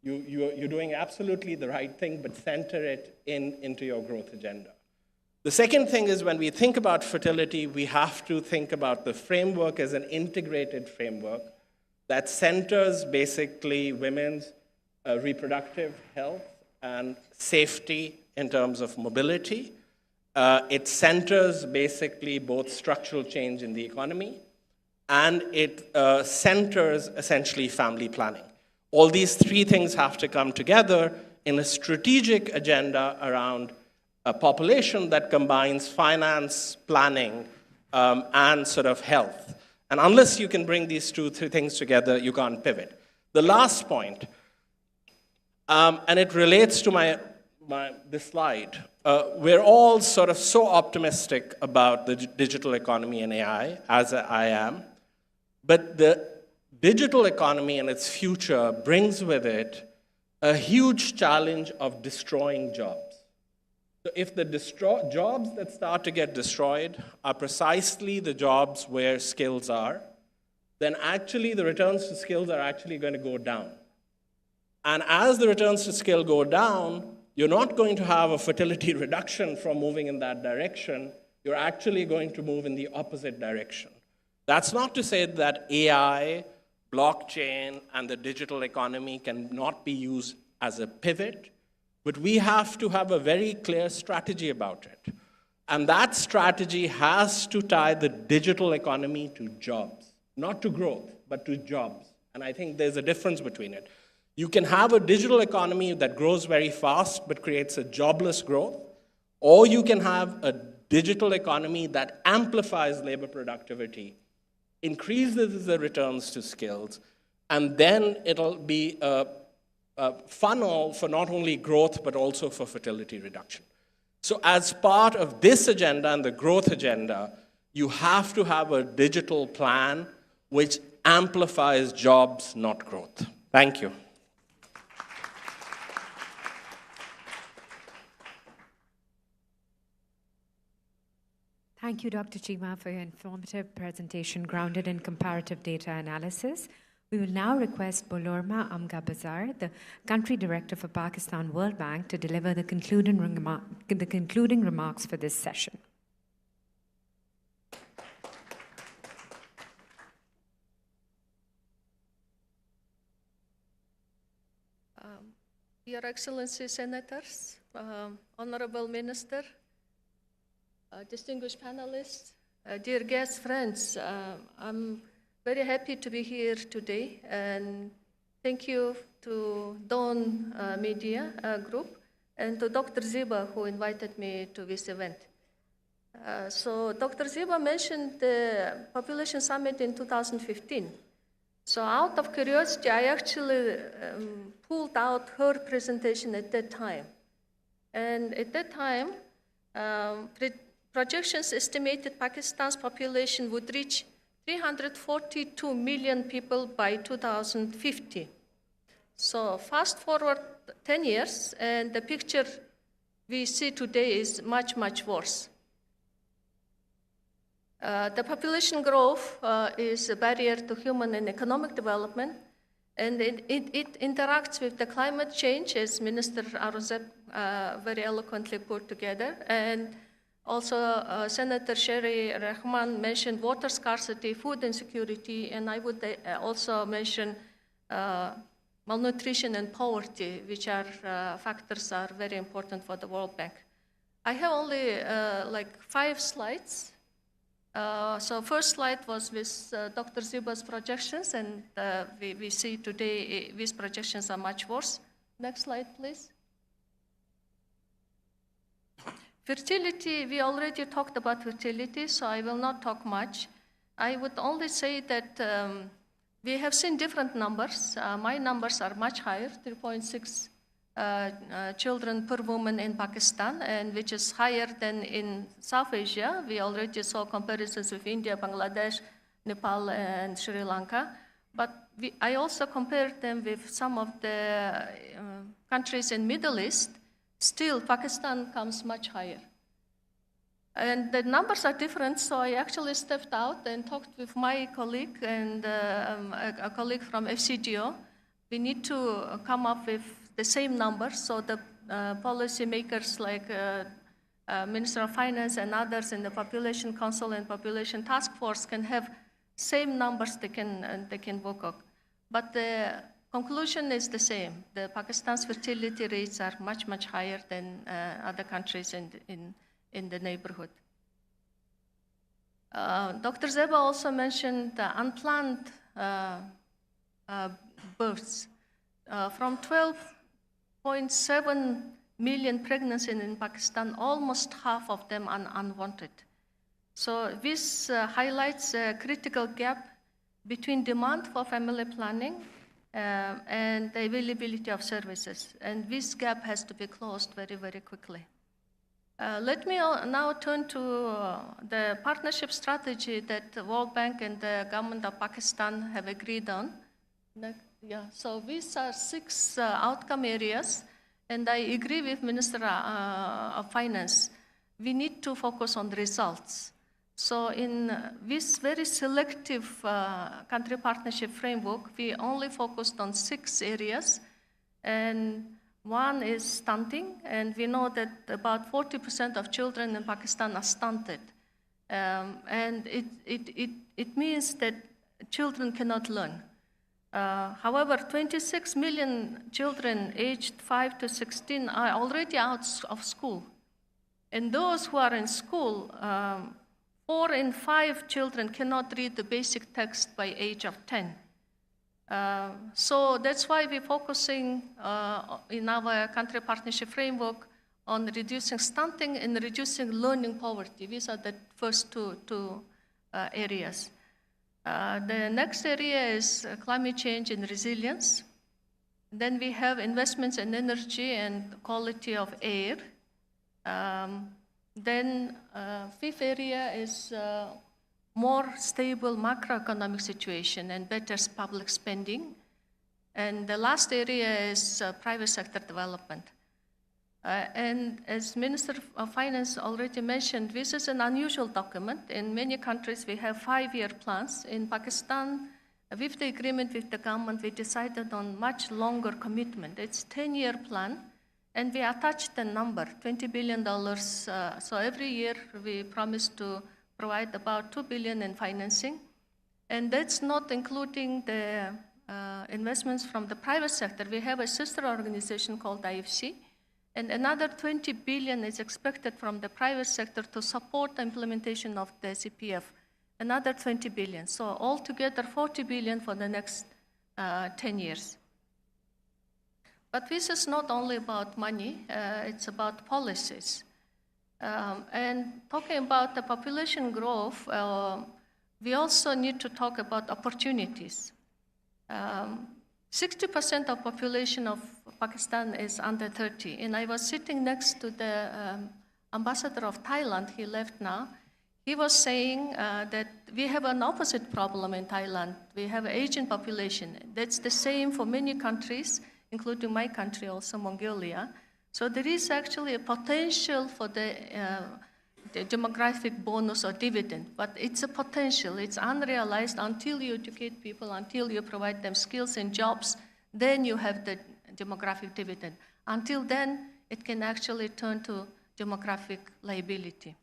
agenda. You're doing absolutely the right thing, but center it into your growth agenda. The second thing is when we think about fertility, we have to think about the framework as an integrated framework that centers basically women's reproductive health and safety in terms of mobility. It centers basically both structural change in the economy, and it centers essentially family planning. All these 3 things have to come together in a strategic agenda around a population that combines finance, planning, and sort of health. And unless you can bring these 3 things together, you can't pivot. The last point, and it relates to this slide. We're all sort of so optimistic about the digital economy and AI, as I am, but the digital economy and its future brings with it a huge challenge of destroying jobs. So if the jobs that start to get destroyed are precisely the jobs where skills are, then actually the returns to skills are actually going to go down. And as the returns to skill go down, you're not going to have a fertility reduction from moving in that direction. You're actually going to move in the opposite direction. That's not to say that AI, blockchain, and the digital economy cannot be used as a pivot, but we have to have a very clear strategy about it. And that strategy has to tie the digital economy to jobs, not to growth, but to jobs. And I think there's a difference between it. You can have a digital economy that grows very fast but creates a jobless growth, or you can have a digital economy that amplifies labor productivity, increases the returns to skills, and then it'll be a funnel for not only growth but also for fertility reduction. So as part of this agenda and the growth agenda, you have to have a digital plan which amplifies jobs, not growth. Thank you. Thank you, Dr. Cheema, for your informative presentation grounded in comparative data analysis. We will now request Bolormaa Amgaabazar, the Country Director for Pakistan World Bank, to deliver the concluding remarks for this session. Your Excellency Senators, Honorable Minister, distinguished panelists, dear guests, friends, I'm very happy to be here today, and thank you to Dawn Media Group and to Dr. Ziba, who invited me to this event. So Dr. Ziba mentioned the Population Summit in 2015. So out of curiosity, I actually pulled out her presentation at that time. And at that time, projections estimated Pakistan's population would reach 342 million people by 2050. So fast forward 10 years, and the picture we see today is much, much worse. The population growth is a barrier to human and economic development, and it interacts with the climate change, as Minister Aurangzeb very eloquently put together. And also, Senator Sherry Rahman mentioned water scarcity, food insecurity, and I would also mention malnutrition and poverty, which are factors are very important for the World Bank. I have only like 5 slides. So first slide was with Dr. Ziba's projections, and we see today these projections are much worse. Next slide, please. Fertility, we already talked about fertility, so I will not talk much. I would only say that we have seen different numbers. My numbers are much higher, 3.6 children per woman in Pakistan, and which is higher than in South Asia. We already saw comparisons with India, Bangladesh, Nepal, and Sri Lanka. But I also compared them with some of the countries in Middle East. Still, Pakistan comes much higher. And the numbers are different, so I actually stepped out and talked with my colleague and a colleague from FCGO. We need to come up with the same numbers so the policy makers like Minister of Finance and others in the Population Council and Population Task Force can have same numbers they can work on. But the conclusion is the same. The Pakistan's fertility rates are much, much higher than other countries in the neighborhood. Dr. Zeba also mentioned the unplanned births. From 12.7 million pregnancies in Pakistan, almost half of them are unwanted. So this highlights a critical gap between demand for family planning and the availability of services. And this gap has to be closed very, very quickly. Let me now turn to the partnership strategy that the World Bank and the government of Pakistan have agreed on. Yeah, so these are 6 outcome areas, and I agree with Minister of Finance. We need to focus on the results. So in this very selective country partnership framework, we only focused on 6 areas, and one is stunting, and we know that about 40% of children in Pakistan are stunted. And it means that children cannot learn. However, 26 million children aged 5 to 16 are already out of school. And those who are in school, 4 in 5 children cannot read the basic text by age of 10. So that's why we're focusing in our country partnership framework on reducing stunting and reducing learning poverty. These are the first two areas. The next area is climate change and resilience. Then we have investments in energy and quality of air. Then fifth area is more stable macroeconomic situation and better public spending. And the last area is private sector development. And as Minister of Finance already mentioned, this is an unusual document. In many countries, we have 5-year plans. In Pakistan, with the agreement with the government, we decided on much longer commitment. It's a 10-year plan, and we attached the number, $20 billion. So every year, we promise to provide about $2 billion in financing. And that's not including the investments from the private sector. We have a sister organization called IFC, and another $20 billion is expected from the private sector to support the implementation of the CPF, another $20 billion. So altogether, $40 billion for the next 10 years. But this is not only about money, it's about policies. And talking about the population growth, we also need to talk about opportunities. 60% of population of Pakistan is under 30. And I was sitting next to the ambassador of Thailand, he left now. He was saying that we have an opposite problem in Thailand. We have an aging population. That's the same for many countries, including my country also, Mongolia. So there is actually a potential for the demographic bonus or dividend, but it's a potential. It's unrealized until you educate people, until you provide them skills and jobs, then you have the demographic dividend. Until then, it can actually turn to demographic liability.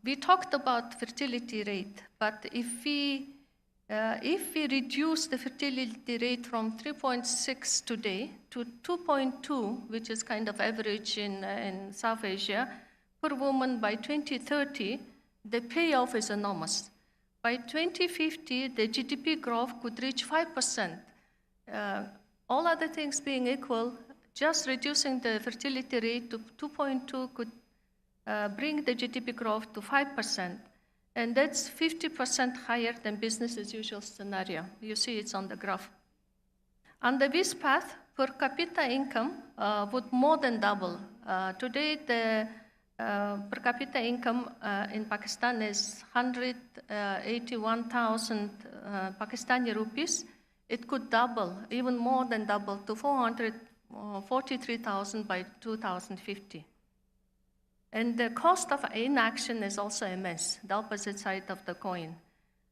We talked about fertility rate, but if we reduce the fertility rate from 3.6 today to 2.2, which is kind of average in South Asia, per woman by 2030, the payoff is enormous. By 2050, the GDP growth could reach 5%. All other things being equal, just reducing the fertility rate to 2.2 could bring the GDP growth to 5%. And that's 50% higher than business as usual scenario. You see it's on the graph. Under this path, per capita income would more than double. Today, the per capita income in Pakistan is 181,000 Pakistani rupees. It could double, even more than double, to 443,000 by 2050. And the cost of inaction is also immense, the opposite side of the coin.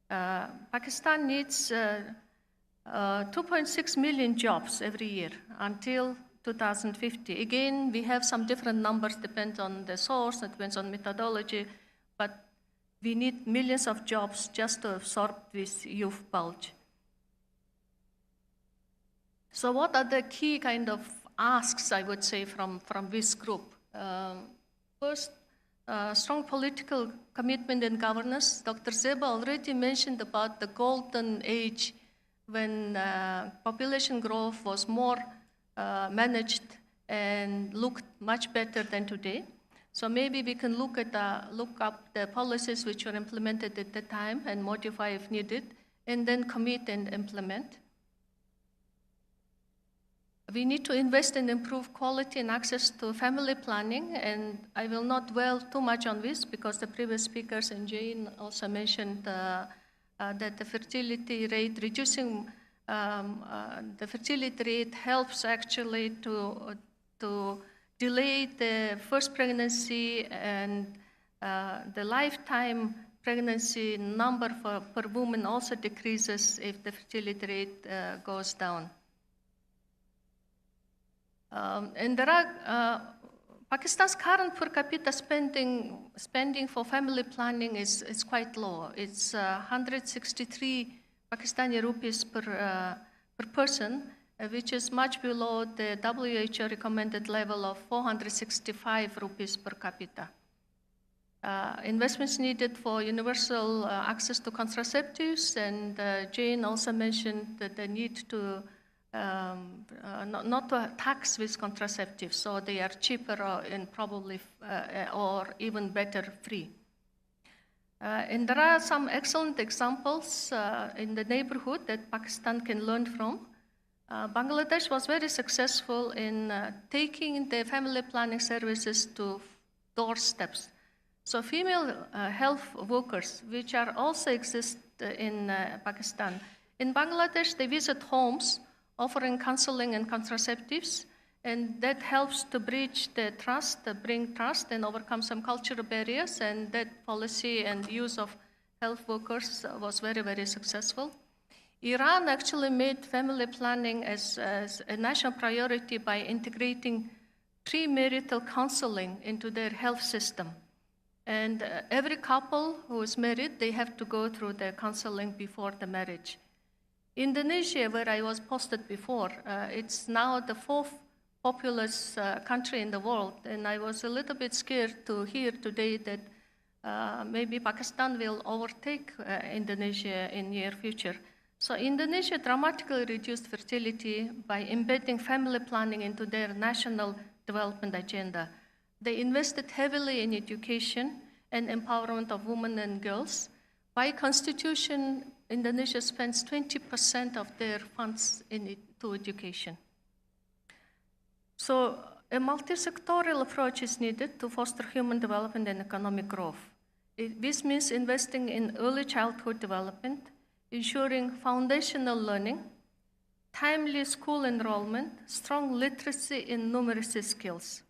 Pakistan needs 2.6 million jobs every year until 2050. Again, we have some different numbers, depends on the source, it depends on methodology, but we need millions of jobs just to absorb this youth bulge. So what are the key kind of asks, I would say, from this group? First, strong political commitment and governance. Dr. Zeba already mentioned about the golden age when population growth was more managed and looked much better than today. So maybe we can look up the policies which were implemented at the time and modify if needed, and then commit and implement. We need to invest and improve quality and access to family planning, and I will not dwell too much on this because the previous speakers and Jane also mentioned that the fertility rate, reducing the fertility rate helps actually to delay the first pregnancy, and the lifetime pregnancy number per woman also decreases if the fertility rate goes down. And there are Pakistan's current per capita spending for family planning is quite low. It's 163 Pakistani rupees per person, which is much below the WHO recommended level of 465 rupees per capita. Investments needed for universal access to contraceptives, and Jane also mentioned that the need to not to tax with contraceptives, so they are cheaper and probably or even better free. And there are some excellent examples in the neighborhood that Pakistan can learn from. Bangladesh was very successful in taking the family planning services to doorsteps. So female health workers, which are also exist in Pakistan, in Bangladesh, they visit homes offering counseling and contraceptives, and that helps to bridge the trust, bring trust, and overcome some cultural barriers, and that policy and use of health workers was very, very successful. Iran actually made family planning as a national priority by integrating premarital counseling into their health system. And every couple who is married, they have to go through the counseling before the marriage. Indonesia, where I was posted before, it's now the fourth populous country in the world, and I was a little bit scared to hear today that maybe Pakistan will overtake Indonesia in near future. So Indonesia dramatically reduced fertility by embedding family planning into their national development agenda. They invested heavily in education and empowerment of women and girls. By constitution, Indonesia spends 20% of their funds to education. So a multi-sectoral approach is needed to foster human development and economic growth. This means investing in early childhood development, ensuring foundational learning, timely school enrollment, strong literacy in numeracy skills.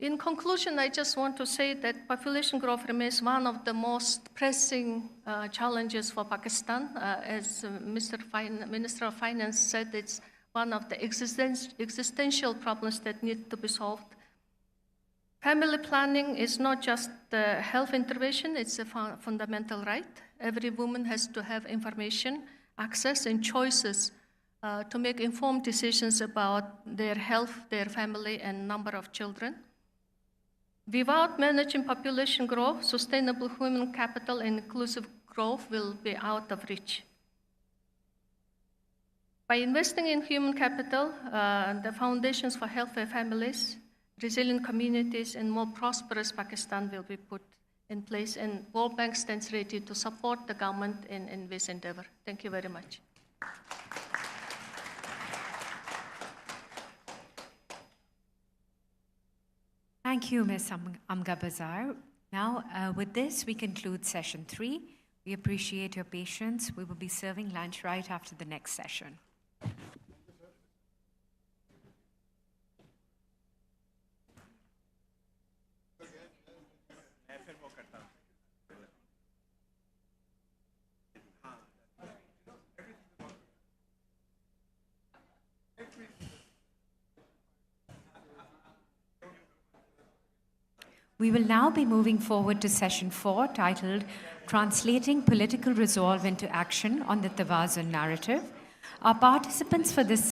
In conclusion, I just want to say that population growth remains one of the most pressing challenges for Pakistan. As Minister of Finance said, it's one of the existential problems that need to be solved. Family planning is not just a health intervention, it's a fundamental right. Every woman has to have information, access, and choices to make informed decisions about their health, their family, and number of children. Without managing population growth, sustainable human capital and inclusive growth will be out of reach. By investing in human capital, the foundations for healthier families, resilient communities, and more prosperous Pakistan will be put in place, and World Bank stands ready to support the government in this endeavor. Thank you very much. Thank you, Ms. Amgaabazar. Now, with this, we conclude session 3. We appreciate your patience. We will be serving lunch right after the next session. We will now be moving forward to session 4, titled Translating Political Resolve into Action on the Tawazun Narrative. Our participants for this